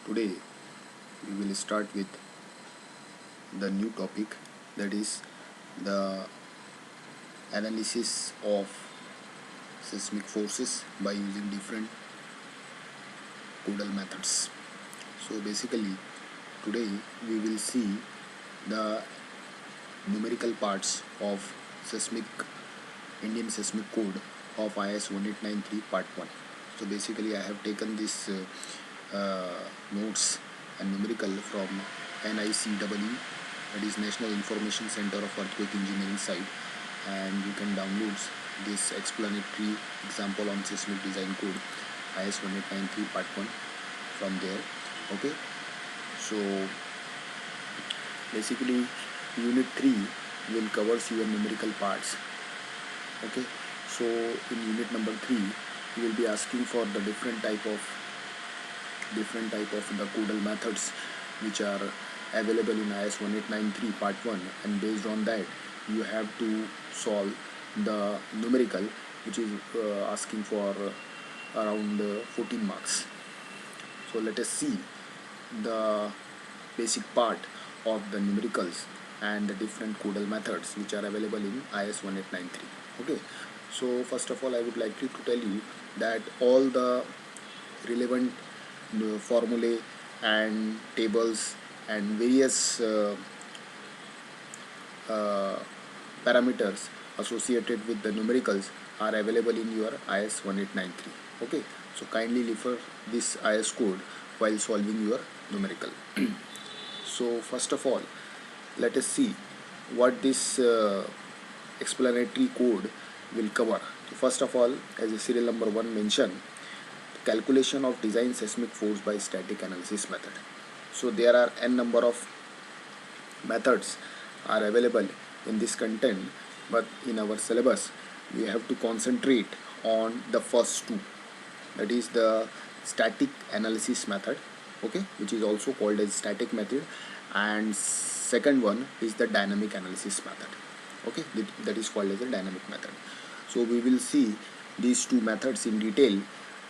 Today we will start with the new topic, that is the analysis of seismic forces by using different Gödel methods. So basically today we will see the numerical parts of seismic Indian seismic code of IS 1893 part 1. So basically I have taken this notes and numerical from NICEE, that is National Information Center of Earthquake Engineering site, and you can download this explanatory example on seismic design code IS 1893 part 1 from there. Okay, so basically unit 3 will cover your numerical parts. Okay, so in unit number 3 we will be asking for the different type of the Gödel methods which are available in IS 1893 part 1, and based on that you have to solve the numerical which is asking for around 14 marks. So let us see the basic part of the numericals and the different Gödel methods which are available in IS 1893. Okay, so first of all I would like to tell you that all the relevant formulae and tables and various parameters associated with the numericals are available in your IS 1893. Okay, so kindly refer this IS code while solving your numerical. So first of all, let us see what this explanatory code will cover. So first of all, as a serial number 1 mentioned, calculation of design seismic force by static analysis method. So there are n number of methods are available in this content, but in our syllabus we have to concentrate on the first two, that is the static analysis method, okay, which is also called as static method, and second one is the dynamic analysis method, okay, that is called as a dynamic method. So we will see these two methods in detail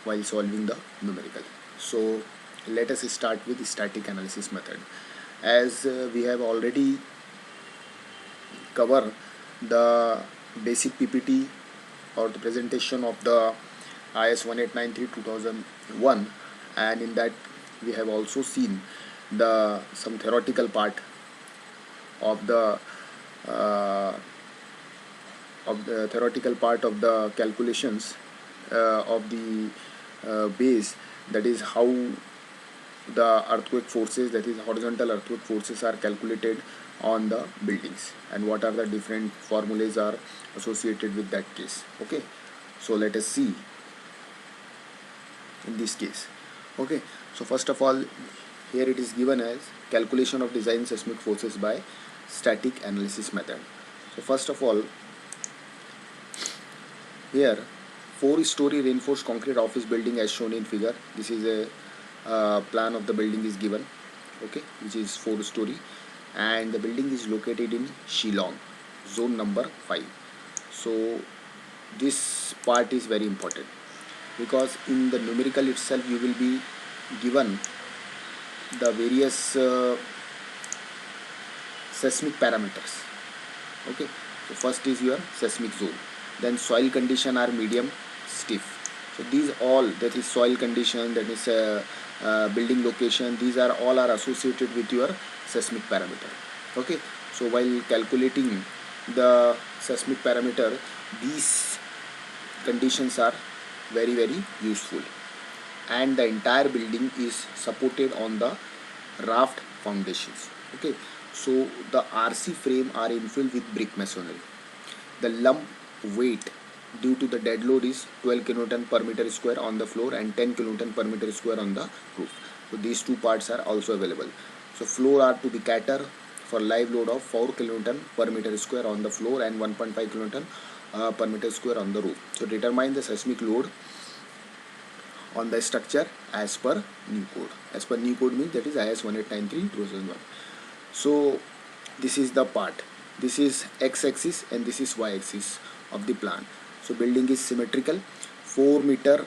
while solving the numerical. So let us start with the static analysis method. As we have already covered the basic PPT or the presentation of the IS 1893 2001, and in that we have also seen some theoretical part of the calculations of the base, that is how the earthquake forces, that is horizontal earthquake forces, are calculated on the buildings, and what are the different formulas are associated with that case. Okay, so let us see in this case. Okay, so first of all, here it is given as calculation of design seismic forces by static analysis method. So first of all, here 4-story reinforced concrete office building as shown in figure. This is a plan of the building is given, okay, which is 4-story, and the building is located in Shillong, zone number 5. So this part is very important, because in the numerical itself you will be given the various seismic parameters. Okay, so first is your seismic zone, then soil condition are medium stiff. So these all, that is soil condition, that is building location, these are all are associated with your seismic parameter. Okay, so while calculating the seismic parameter, these conditions are very useful, and the entire building is supported on the raft foundations. Okay, so the RC frame are infilled with brick masonry. The lump weight due to the dead load is 12 kN per meter square on the floor and 10 kN per meter square on the roof. So these two parts are also available. So floor are to be cater for live load of 4 kN per meter square on the floor and 1.5 kN per meter square on the roof. So determine the seismic load on the structure as per new code. As per new code means that is IS 1893 2001. So this is the part. This is x-axis and this is y-axis of the plan. So building is symmetrical, 4 meter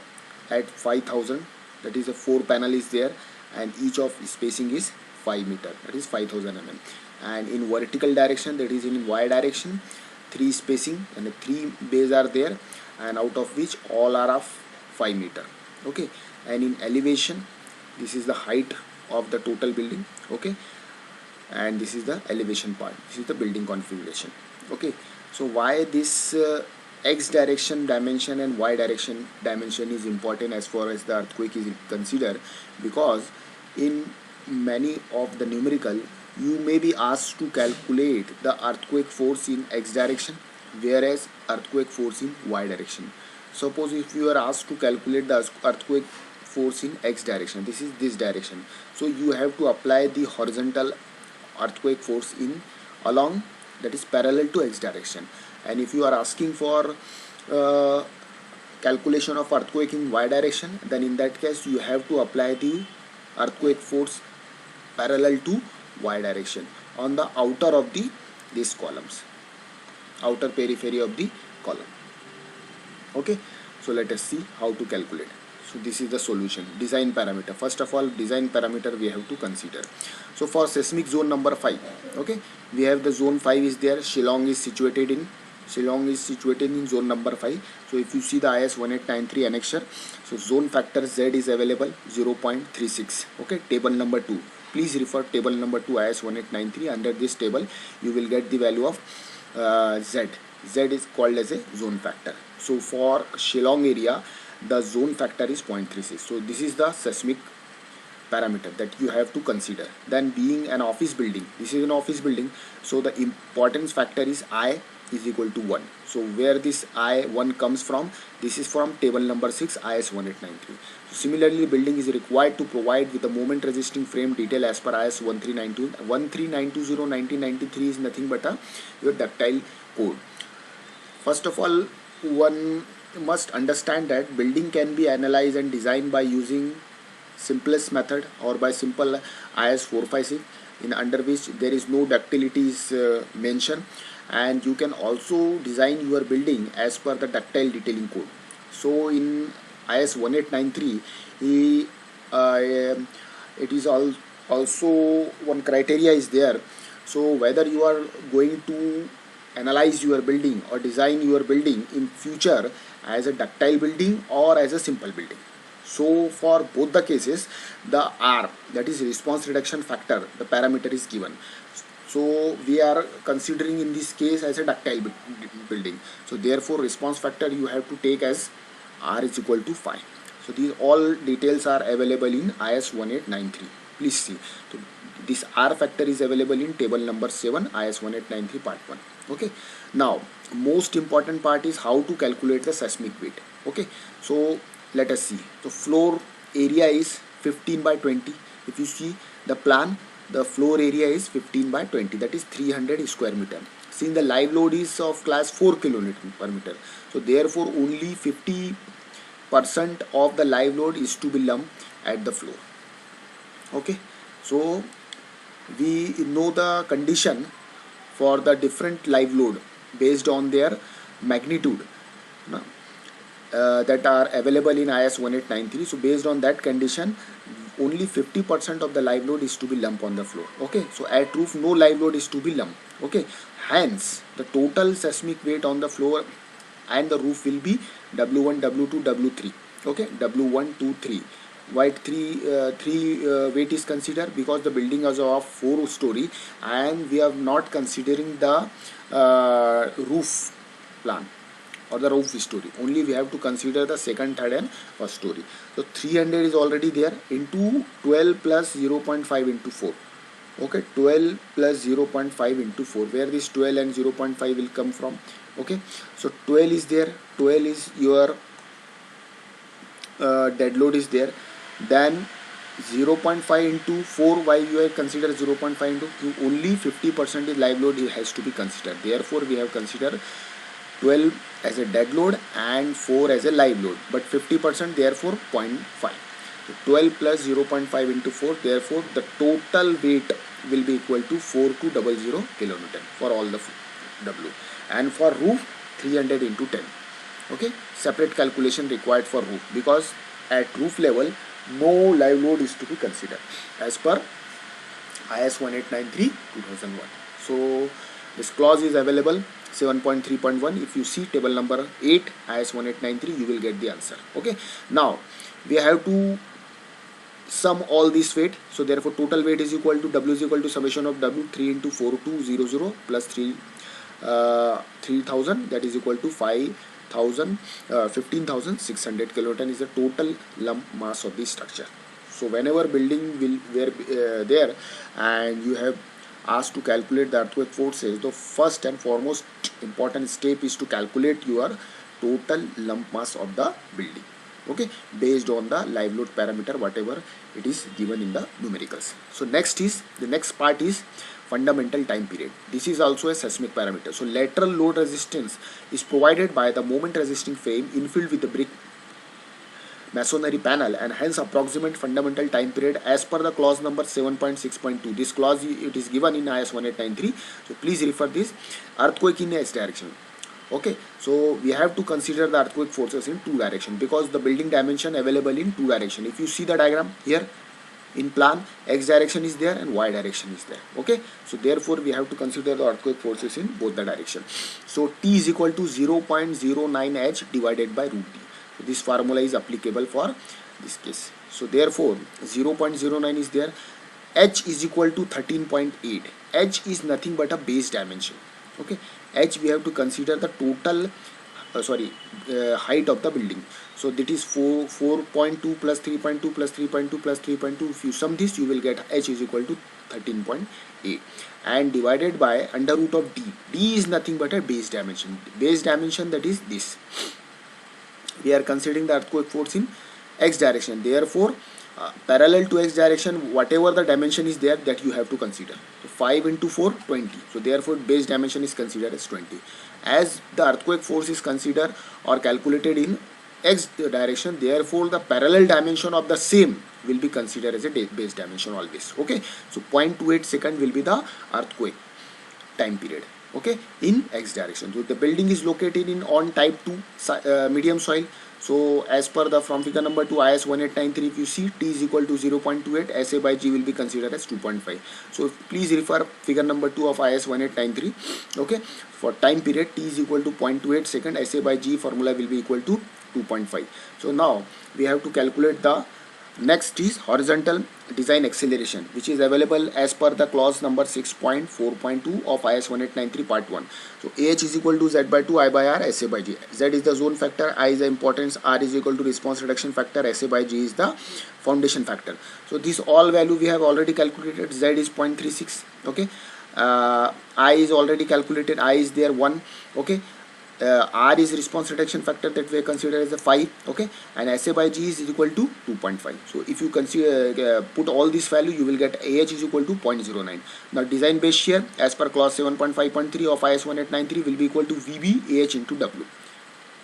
at 5000, that is a 4 panel is there, and each of spacing is 5 meter, that is 5000 mm. And in vertical direction, that is in y direction, 3 spacing and 3 bays are there, and out of which all are of 5 meter. Okay, and in elevation, this is the height of the total building. Okay, and this is the elevation part, this is the building configuration. Okay, so why this x direction dimension and y direction dimension is important as far as the earthquake is considered? Because in many of the numerical, you may be asked to calculate the earthquake force in x direction, whereas earthquake force in y direction. Suppose if you are asked to calculate the earthquake force in x direction, this is this direction, so you have to apply the horizontal earthquake force in along, that is parallel to x direction. And if you are asking for calculation of earthquake in y direction, then in that case you have to apply the earthquake force parallel to y direction on the outer of these columns, outer periphery of the column. Okay, so let us see how to calculate. So this is the solution. Design parameter. First of all, design parameter we have to consider. So for seismic zone number 5, okay, we have the zone 5 is there. Shillong is situated in zone number 5. So if you see the IS 1893 annexure, so zone factor Z is available 0.36. Okay, table number 2. Please refer table number 2 IS 1893. Under this table, you will get the value of Z. Z is called as a zone factor. So for Shillong area, the zone factor is 0.36. So this is the seismic parameter that you have to consider. Then being an office building, this is an office building, so the importance factor is I is equal to 1. So where this I1 comes from, this is from table number 6 IS 1893. So similarly, building is required to provide with a moment resisting frame detail as per IS 13920 is nothing but your ductile code. First of all, one must understand that building can be analyzed and designed by using simplest method or by simple IS 456, in under which there is no ductility is mentioned, and you can also design your building as per the ductile detailing code. So in IS 1893, it is also one criteria is there. So whether you are going to analyze your building or design your building in future as a ductile building or as a simple building. So for both the cases, the R, that is response reduction factor, the parameter is given. So we are considering in this case as a ductile building. So therefore response factor you have to take as R is equal to 5. So these all details are available in IS 1893. Please see. So this R factor is available in table number 7 IS 1893 part 1. Okay, now most important part is how to calculate the seismic weight. Okay, so let us see. So floor area is 15 by 20. If you see the plan, the floor area is 15 by 20, that is 300 square meter. Since the live load is of class 4 kilonewton per meter, so therefore only 50% of the live load is to be lumped at the floor. Okay, so we know the condition for the different live load based on their magnitude that are available in IS 1893. So based on that condition, only 50% of the live load is to be lumped on the floor. Okay, so at roof no live load is to be lumped. Okay, hence the total seismic weight on the floor and the roof will be W1, W2, W3. Okay, W1, 2, 3. Why three weight is considered? Because the building is of 4 story and we are not considering the roof plan or the roof story. Only we have to consider the second, third and first story. So 300 is already there into 12 plus 0.5 into 4. Okay, 12 plus 0.5 into 4. Where this 12 and 0.5 will come from? Okay, so 12 is there. 12 is your dead load is there. Then 0.5 into 4, why you have considered 0.5 into only 50% is live load has to be considered. Therefore we have considered 12 as a dead load and 4 as a live load, but 50% therefore 0.5. So 12 plus 0.5 into 4, therefore the total weight will be equal to 4200 kilonewton for all the W, and for roof 300 into 10. Okay, separate calculation required for roof, because at roof level no live load is to be considered as per IS 1893/2001. So this clause is available 7.3.1. If you see table number 8 IS 1893, you will get the answer. Okay, now we have to sum all this weight. So therefore total weight is equal to W is equal to summation of W 3 into 4200 plus 3000, that is equal to 15,600 kiloton is the total lump mass of the structure. So whenever building will were there and you have asked to calculate the earthquake forces, the first and foremost important step is to calculate your total lump mass of the building, okay, based on the live load parameter whatever it is given in the numericals. So the next part is fundamental time period. This is also a seismic parameter. So lateral load resistance is provided by the moment resisting frame infilled with the brick masonry panel, and hence approximate fundamental time period as per the clause number 7.6.2. This clause it is given in IS 1893. So please refer this. Earthquake in S direction. Okay, so we have to consider the earthquake forces in two direction because the building dimension available in two direction. If you see the diagram here in plan, X direction is there and Y direction is there. Okay, so therefore we have to consider the earthquake forces in both the direction. So T is equal to 0.09 H divided by root D. So this formula is applicable for this case. So therefore 0.09 is there. H is equal to 13.8. H is nothing but a base dimension. Okay, H we have to consider the total height of the building. So that is 4.2 plus 3.2 plus 3.2 plus 3.2. If you sum this, you will get H is equal to 13.8 and divided by under root of D. D is nothing but a base dimension. Base dimension, that is this. We are considering the earthquake force in X direction. Therefore, parallel to X direction, whatever the dimension is there, that you have to consider. So 5 into 4, 20. So therefore, base dimension is considered as 20. As the earthquake force is considered or calculated in X direction, therefore the parallel dimension of the same will be considered as a base dimension always. Okay, so 0.28 second will be the earthquake time period. Okay, in X direction. So the building is located in on type 2 medium soil. So as per the from figure number 2 IS 1893, if you see T is equal to 0.28, SA by G will be considered as 2.5. So please refer figure number 2 of IS 1893. Okay, for time period T is equal to 0.28 second, SA by G formula will be equal to 2.5. So now we have to calculate the next is horizontal design acceleration, which is available as per the clause number 6.4.2 of IS 1893 part 1. So H is equal to Z by 2, I by R, SA by G. Z is the zone factor, I is the importance, R is equal to response reduction factor, SA by G is the foundation factor. So this all value we have already calculated. Z is 0.36. Okay, I is already calculated, I is there 1. Okay, R is response reduction factor that we consider as a 5. Okay, and SA by G is equal to 2.5. So if you consider put all this value, you will get AH is equal to 0.09. Now design base shear as per clause 7.5.3 of IS 1893 will be equal to VB AH into W.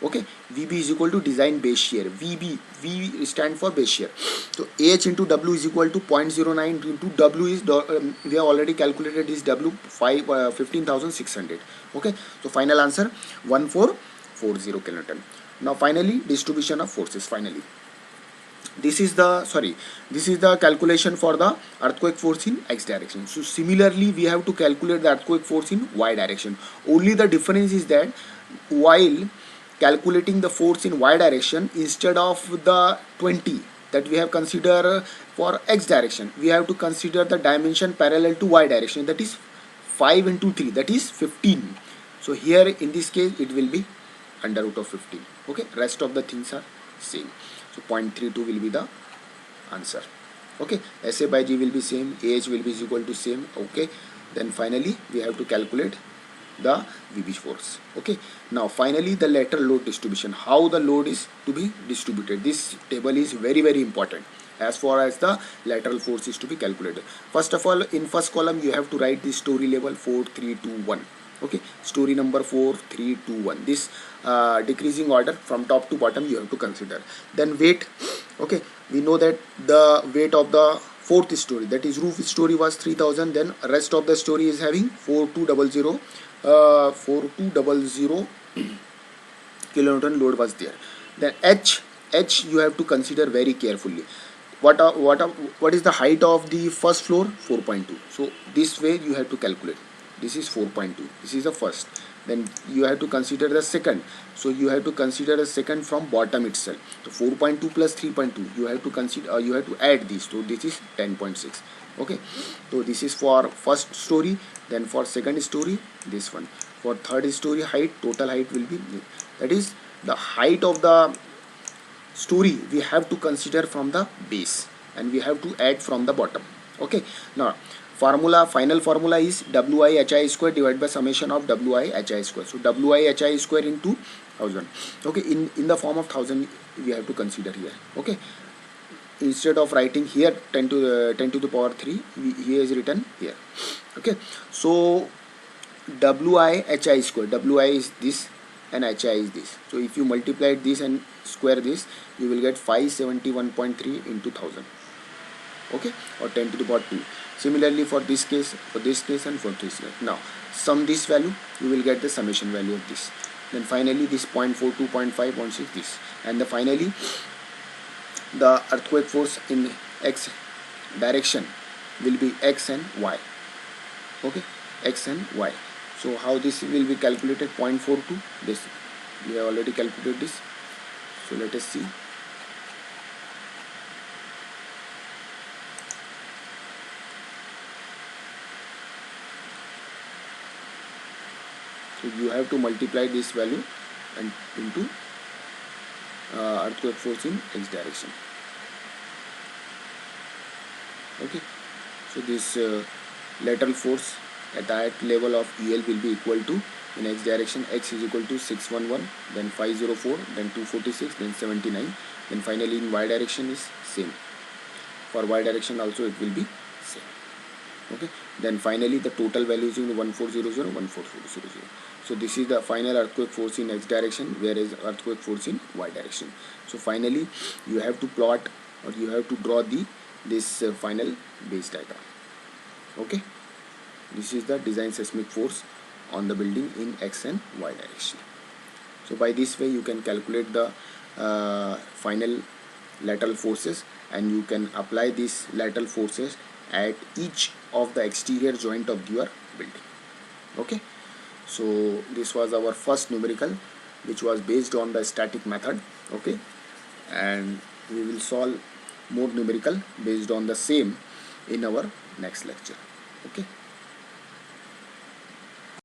Okay, VB is equal to design base shear. V stand for base shear. So AH into W is equal to 0.09 into W is we have already calculated this W 15,600. Okay, so final answer 1440 kilonewton. Now finally distribution of forces. Finally, this is the calculation for the earthquake force in X direction. So similarly we have to calculate the earthquake force in Y direction. Only the difference is that while calculating the force in Y direction, instead of the 20 that we have considered for X direction, we have to consider the dimension parallel to Y direction, that is 5 into 3, that is 15. So here in this case it will be under root of 15. Okay, rest of the things are same. So 0.32 will be the answer. Okay, SA by G will be same, AH will be equal to same. Okay, then finally we have to calculate the VB force. Okay, now finally the lateral load distribution, how the load is to be distributed. This table is very important as far as the lateral force is to be calculated. First of all, in first column you have to write the story level 4 3 2 1. Okay, story number 4 3 2 1. This decreasing order from top to bottom you have to consider. Then weight. Okay, we know that the weight of the fourth story, that is roof story, was 3000. Then rest of the story is having 4200 kilonewton load was there. Then H you have to consider very carefully. what is the height of the first floor? 4.2. So this way you have to calculate. This is 4.2. This is the first. Then you have to consider the second. So you have to consider the second from bottom itself. So 4.2 plus 3.2. You have to consider. You have to add these. So this is 10.6. Okay. So this is for first story. Then for second story, this one. For third story height, total height will be, that is the height of the story we have to consider from the base, and we have to add from the bottom. Okay. Now final formula is Wi hi square divided by summation of Wi hi square. So Wi hi square into 1000. Okay. In the form of 1000 we have to consider here. Okay. Instead of writing here 10 to the power 3, here is written here. Okay. So Wi hi square, Wi is this and hi is this. So if you multiply this and square this, you will get 571.3 into 1000. Okay, or 10 to the power 2. Similarly for this case, and for this case. Now sum this value, you will get the summation value of this. Then finally this 0.42, 0.5, 0.6, this, and the finally the earthquake force in x direction will be x and y. Okay, x and y. So how this will be calculated? 0.42. This we have already calculated this. So let us see. So you have to multiply this value and into earthquake force in x direction. Okay. So this lateral force at that level of EL will be equal to, in x direction, x is equal to 611, then 504, then 246, then 79, then finally in y direction is same. For y direction also it will be same. Okay. Then finally the total value is 1400, 14400. So this is the final earthquake force in x direction, whereas earthquake force in y direction. So finally you have to plot, or you have to draw this final base diagram. Okay. This is the design seismic force on the building in x and y direction. So by this way you can calculate the final lateral forces, and you can apply these lateral forces at each of the exterior joint of your building. Okay. So this was our first numerical, which was based on the static method. Okay. And we will solve more numerical based on the same in our next lecture. Okay.